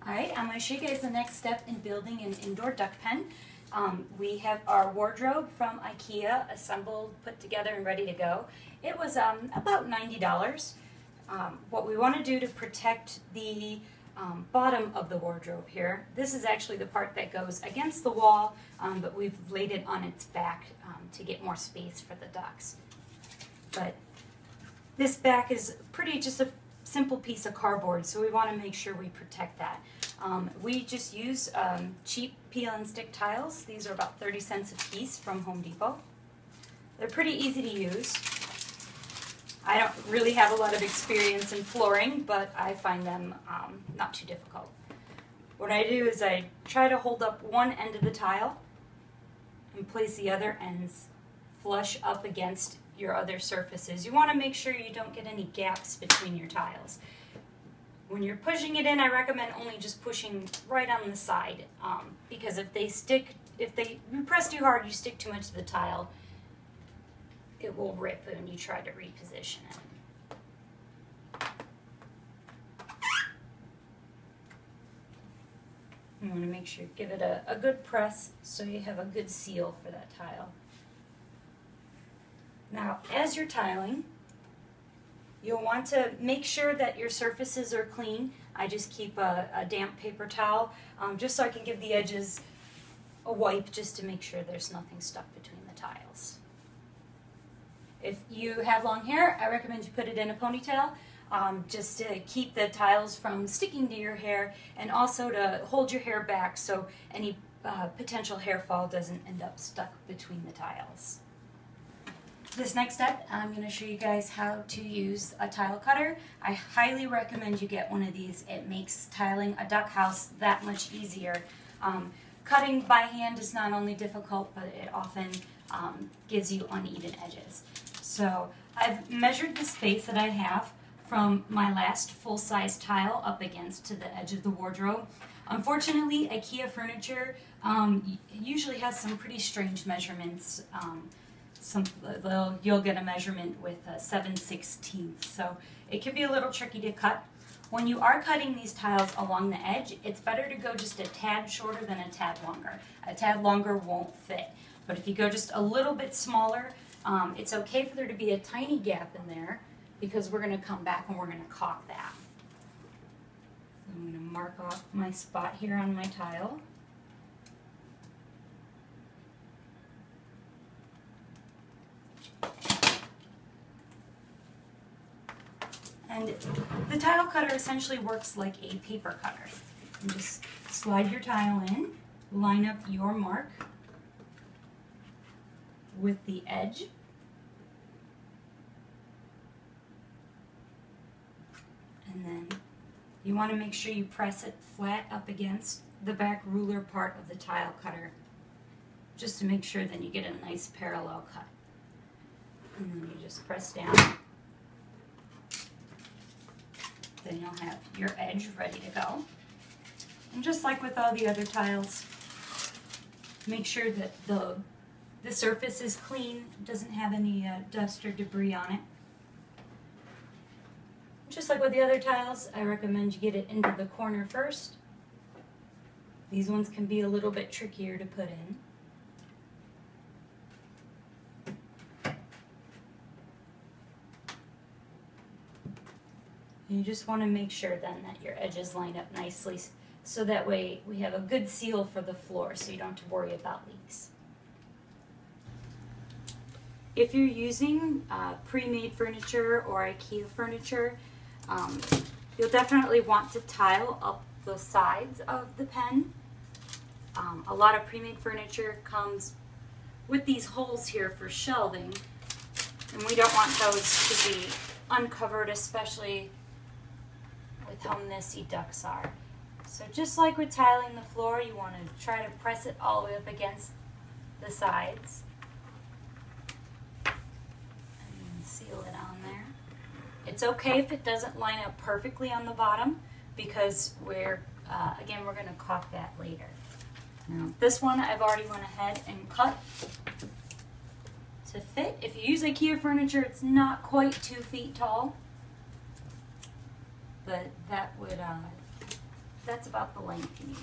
Alright, I'm going to show you guys the next step in building an indoor duck pen. We have our wardrobe from Ikea assembled, put together, and ready to go. It was about $90. What we want to do to protect the bottom of the wardrobe here, this is actually the part that goes against the wall, but we've laid it on its back to get more space for the ducks. But this back is pretty just a simple piece of cardboard, so we want to make sure we protect that. We just use cheap peel and stick tiles. These are about 30 cents a piece from Home Depot. They're pretty easy to use. I don't really have a lot of experience in flooring, but I find them not too difficult. What I do is I try to hold up one end of the tile and place the other ends flush up against your other surfaces. You want to make sure you don't get any gaps between your tiles. When you're pushing it in, I recommend only just pushing right on the side, because if you press too hard, you stick too much to the tile, it will rip when you try to reposition it. You want to make sure you give it a good press so you have a good seal for that tile. Now, as you're tiling, you'll want to make sure that your surfaces are clean. I just keep a damp paper towel just so I can give the edges a wipe just to make sure there's nothing stuck between the tiles. If you have long hair, I recommend you put it in a ponytail just to keep the tiles from sticking to your hair and also to hold your hair back so any potential hair fall doesn't end up stuck between the tiles. This next step, I'm going to show you guys how to use a tile cutter. I highly recommend you get one of these. It makes tiling a duck house that much easier. Cutting by hand is not only difficult, but it often gives you uneven edges. So I've measured the space that I have from my last full-size tile up against to the edge of the wardrobe. Unfortunately, Ikea furniture usually has some pretty strange measurements. You'll get a measurement with 7/16, so it can be a little tricky to cut. When you are cutting these tiles along the edge, it's better to go just a tad shorter than a tad longer. A tad longer won't fit, but if you go just a little bit smaller, it's okay for there to be a tiny gap in there because we're going to come back and we're going to caulk that. So I'm going to mark off my spot here on my tile. And the tile cutter essentially works like a paper cutter. You just slide your tile in, line up your mark with the edge, and then you want to make sure you press it flat up against the back ruler part of the tile cutter, just to make sure then you get a nice parallel cut. And then you just press down. Then you'll have your edge ready to go. And just like with all the other tiles, make sure that the surface is clean, doesn't have any dust or debris on it. Just like with the other tiles, I recommend you get it into the corner first. These ones can be a little bit trickier to put in. You just want to make sure then that your edges line up nicely so that way we have a good seal for the floor so you don't have to worry about leaks. If you're using pre-made furniture or Ikea furniture, you'll definitely want to tile up the sides of the pen. A lot of pre-made furniture comes with these holes here for shelving, and we don't want those to be uncovered, especially with how messy ducks are. So just like with tiling the floor, you want to try to press it all the way up against the sides and seal it on there. It's okay if it doesn't line up perfectly on the bottom because again, we're going to caulk that later. Now, this one I've already went ahead and cut to fit. If you use Ikea furniture, it's not quite 2 feet tall. But that's about the length you need.